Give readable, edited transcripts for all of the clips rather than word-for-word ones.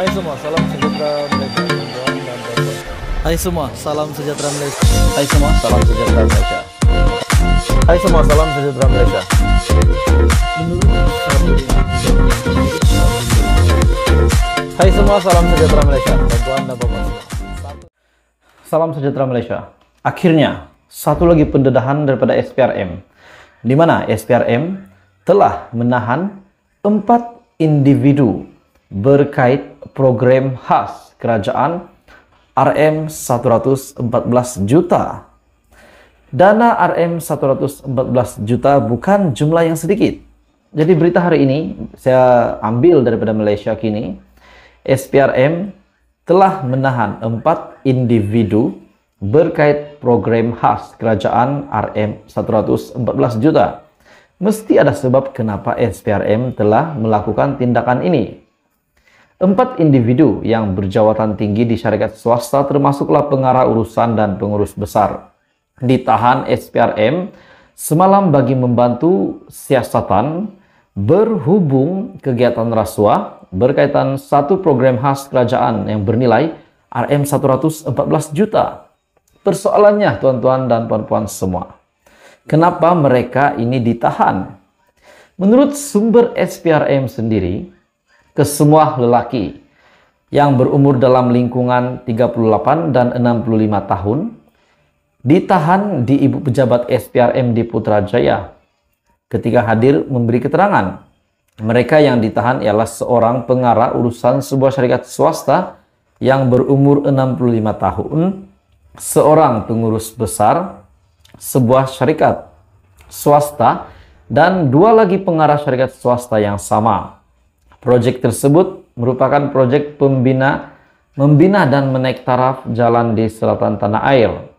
Hai semua, salam sejahtera Malaysia. Hai semua, salam sejahtera Malaysia. Hai semua, salam sejahtera Malaysia. Hai semua, salam sejahtera Malaysia. Hai semua, salam sejahtera Malaysia. Tuan dan puan semua. Salam sejahtera Malaysia. Akhirnya, satu lagi pendedahan daripada SPRM, di mana SPRM telah menahan 4 individu berkait program khas kerajaan RM114 juta. Dana RM114 juta bukan jumlah yang sedikit. Jadi berita hari ini saya ambil daripada Malaysia Kini. SPRM telah menahan 4 individu berkait program khas kerajaan RM114 juta. Mesti ada sebab kenapa SPRM telah melakukan tindakan ini. 4 individu yang berjawatan tinggi di syarikat swasta termasuklah pengarah urusan dan pengurus besar ditahan SPRM semalam bagi membantu siasatan berhubung kegiatan rasuah berkaitan satu program khas kerajaan yang bernilai RM114 juta. Persoalannya tuan-tuan dan puan-puan semua, kenapa mereka ini ditahan? Menurut sumber SPRM sendiri, kesemua lelaki yang berumur dalam lingkungan 38 dan 65 tahun ditahan di Ibu Pejabat SPRM di Putrajaya. Ketika hadir memberi keterangan, mereka yang ditahan ialah seorang pengarah urusan sebuah syarikat swasta yang berumur 65 tahun, seorang pengurus besar sebuah syarikat swasta, dan 2 lagi pengarah syarikat swasta yang sama. Proyek tersebut merupakan proyek membina dan menaik taraf jalan di selatan tanah air.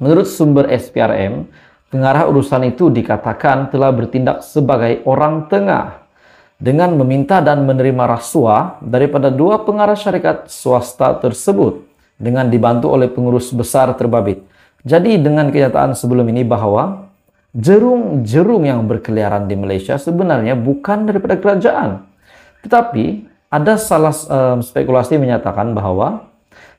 Menurut sumber SPRM, pengarah urusan itu dikatakan telah bertindak sebagai orang tengah dengan meminta dan menerima rasuah daripada 2 pengarah syarikat swasta tersebut dengan dibantu oleh pengurus besar terbabit. Jadi dengan kenyataan sebelum ini bahwa jerung-jerung yang berkeliaran di Malaysia sebenarnya bukan daripada kerajaan. Tetapi ada salah spekulasi menyatakan bahwa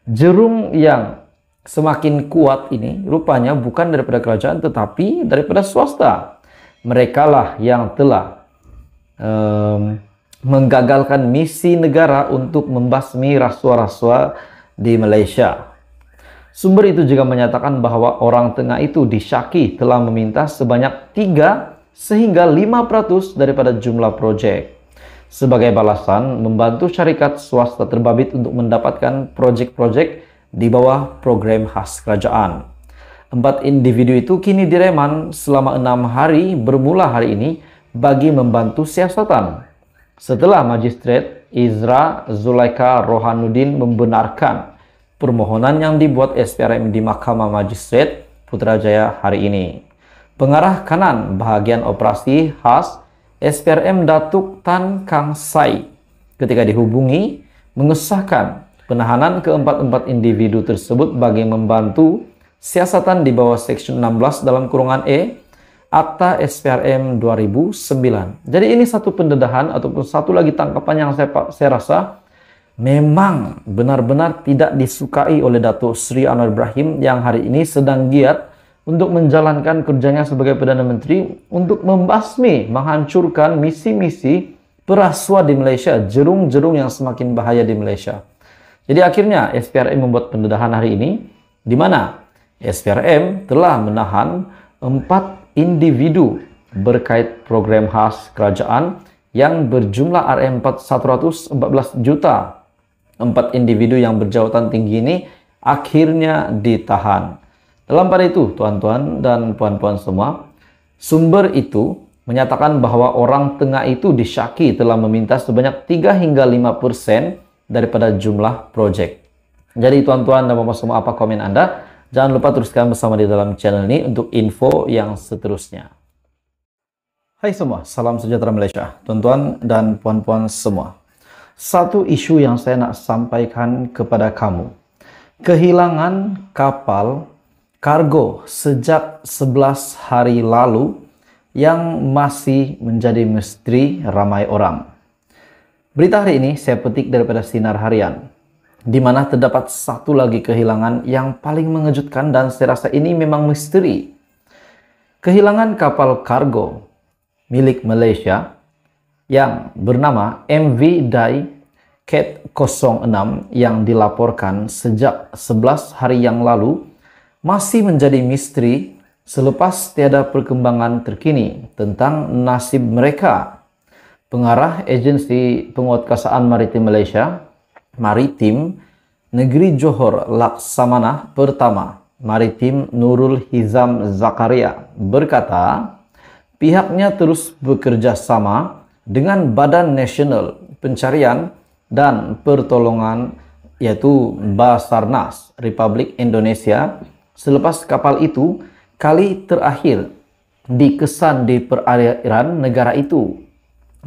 jerung yang semakin kuat ini rupanya bukan daripada kerajaan tetapi daripada swasta. Mereka lah yang telah menggagalkan misi negara untuk membasmi rasuah-rasuah di Malaysia. Sumber itu juga menyatakan bahwa orang tengah itu disyaki telah meminta sebanyak 3 sehingga 5% daripada jumlah proyek sebagai balasan membantu syarikat swasta terbabit untuk mendapatkan proyek-proyek di bawah program khas kerajaan. 4 individu itu kini direman selama 6 hari bermula hari ini bagi membantu siasatan. Setelah Magistrate Izra Zulaika Rohanuddin membenarkan permohonan yang dibuat SPRM di Mahkamah Magistrate Putrajaya hari ini. Pengarah kanan bahagian operasi khas SPRM Datuk Tan Kang Sai ketika dihubungi mengesahkan penahanan ke-4 individu tersebut bagi membantu siasatan di bawah Seksyen 16 dalam kurungan E Akta SPRM 2009. Jadi ini satu pendedahan ataupun satu lagi tangkapan yang saya rasa memang benar-benar tidak disukai oleh Datuk Seri Anwar Ibrahim yang hari ini sedang giat untuk menjalankan kerjanya sebagai Perdana Menteri untuk membasmi, menghancurkan misi-misi perasuah di Malaysia, jerung-jerung yang semakin bahaya di Malaysia. Jadi akhirnya SPRM membuat pendedahan hari ini di mana SPRM telah menahan 4 individu berkait program khas kerajaan yang berjumlah RM114 juta. 4 individu yang berjawatan tinggi ini akhirnya ditahan. Dalam pada itu, tuan-tuan dan puan-puan semua, sumber itu menyatakan bahwa orang tengah itu disyaki telah meminta sebanyak 3 hingga 5% daripada jumlah proyek. Jadi tuan-tuan dan puan-puan semua, apa komen Anda? Jangan lupa teruskan bersama di dalam channel ini untuk info yang seterusnya. Hai semua, salam sejahtera Malaysia. Tuan-tuan dan puan-puan semua, satu isu yang saya nak sampaikan kepada kamu. Kehilangan kapal kargo sejak 11 hari lalu yang masih menjadi misteri ramai orang. Berita hari ini saya petik daripada Sinar Harian, di mana terdapat satu lagi kehilangan yang paling mengejutkan dan saya rasa ini memang misteri. Kehilangan kapal kargo milik Malaysia yang bernama MV Dai Cat 06 yang dilaporkan sejak 11 hari yang lalu masih menjadi misteri selepas tiada perkembangan terkini tentang nasib mereka. Pengarah Agensi Penguatkuasaan Maritim Malaysia, Maritim Negeri Johor Laksamana Pertama, Maritim Nurul Hizam Zakaria, berkata pihaknya terus bekerja sama dengan Badan Nasional Pencarian dan Pertolongan yaitu Basarnas Republik Indonesia selepas kapal itu kali terakhir dikesan di perairan negara itu.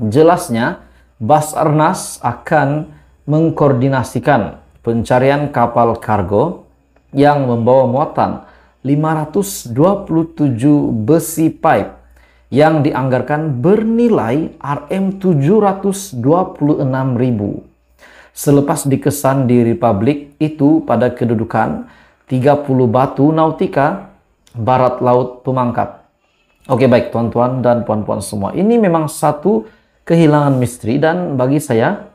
Jelasnya, Basarnas akan mengkoordinasikan pencarian kapal kargo yang membawa muatan 527 besi pipe yang dianggarkan bernilai Rm726.000. Selepas dikesan di Republik itu pada kedudukan 30 batu nautika barat laut Pemangkat. Oke, baik tuan-tuan dan puan-puan semua. Ini memang satu kehilangan misteri dan bagi saya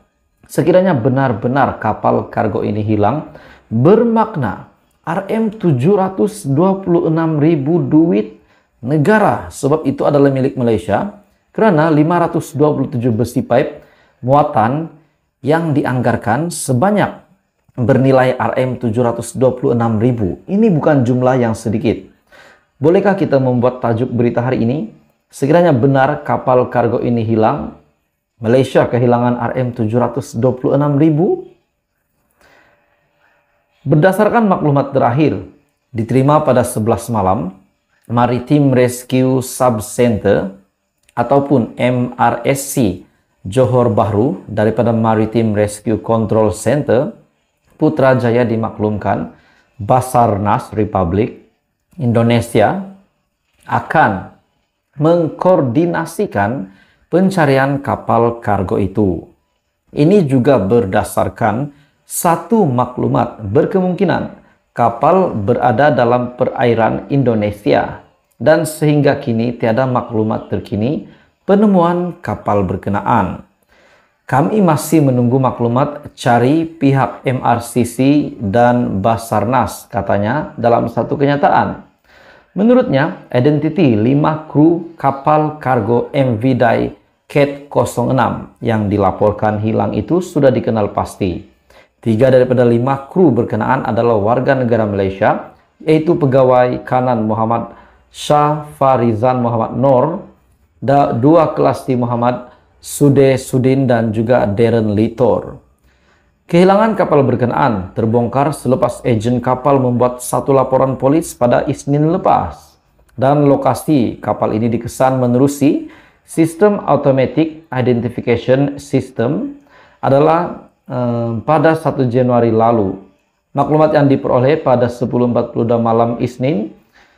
sekiranya benar-benar kapal kargo ini hilang bermakna Rm726.000 duit negara, sebab itu adalah milik Malaysia karena 527 besi pipe muatan yang dianggarkan sebanyak bernilai Rm726.000. Ini bukan jumlah yang sedikit. Bolehkah kita membuat tajuk berita hari ini? Sekiranya benar kapal kargo ini hilang, Malaysia kehilangan Rm726.000. Berdasarkan maklumat terakhir diterima pada 11 malam, Maritime Rescue Sub Center ataupun MRSC Johor Bahru daripada Maritime Rescue Control Center Putrajaya dimaklumkan Basarnas Republik Indonesia akan mengkoordinasikan pencarian kapal kargo itu. Ini juga berdasarkan satu maklumat berkemungkinan kapal berada dalam perairan Indonesia dan sehingga kini tiada maklumat terkini penemuan kapal berkenaan. Kami masih menunggu maklumat cari pihak MRCC dan Basarnas, katanya dalam satu kenyataan. Menurutnya, identiti 5 kru kapal kargo MV Dai Cat 06 yang dilaporkan hilang itu sudah dikenal pasti. 3 daripada 5 kru berkenaan adalah warga negara Malaysia, yaitu pegawai kanan Muhammad Shah Farizan Muhammad Nor, 2 kelasti Muhammad Sude Sudin dan juga Darren Litor. Kehilangan kapal berkenaan terbongkar selepas ejen kapal membuat satu laporan polis pada Isnin lepas. Dan lokasi kapal ini dikesan menerusi sistem Automatic Identification System adalah pada 1 Januari lalu. Maklumat yang diperoleh pada 10.42 malam Isnin,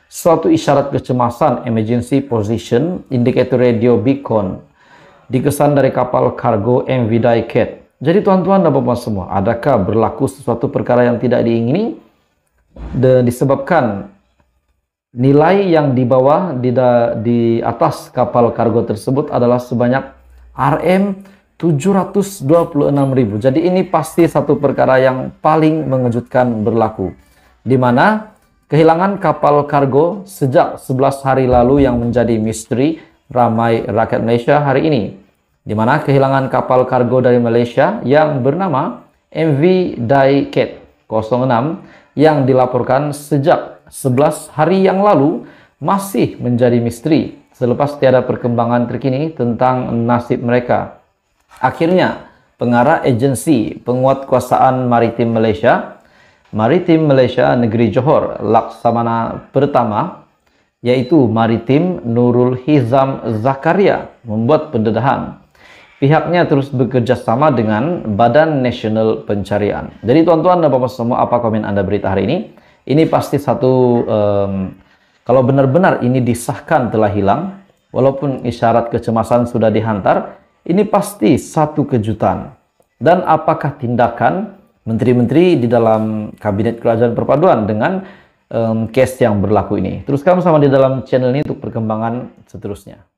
suatu isyarat kecemasan Emergency Position Indicator Radio Beacon dikesan dari kapal kargo MV Dai Cat. Jadi tuan-tuan dan puan semua, adakah berlaku sesuatu perkara yang tidak diingini disebabkan nilai yang dibawa di atas kapal kargo tersebut adalah sebanyak Rm726.000. Jadi ini pasti satu perkara yang paling mengejutkan berlaku, di mana kehilangan kapal kargo sejak 11 hari lalu yang menjadi misteri ramai rakyat Malaysia hari ini, di mana kehilangan kapal kargo dari Malaysia yang bernama MV Dai Cat 06 yang dilaporkan sejak 11 hari yang lalu masih menjadi misteri selepas tiada perkembangan terkini tentang nasib mereka. Akhirnya, pengarah Agensi Penguatkuasaan Maritim Malaysia, Maritim Malaysia Negeri Johor Laksamana Pertama, yaitu Maritim Nurul Hizam Zakaria, membuat pendedahan. Pihaknya terus bekerja sama dengan Badan Nasional Pencarian. Jadi tuan-tuan dan bapak semua, apa komen Anda berita hari ini? Ini pasti satu, kalau benar-benar ini disahkan telah hilang, walaupun isyarat kecemasan sudah dihantar, Ini pasti satu kejutan. Dan apakah tindakan menteri-menteri di dalam Kabinet Kerajaan Perpaduan dengan case yang berlaku ini? Teruskan bersama di dalam channel ini untuk perkembangan seterusnya.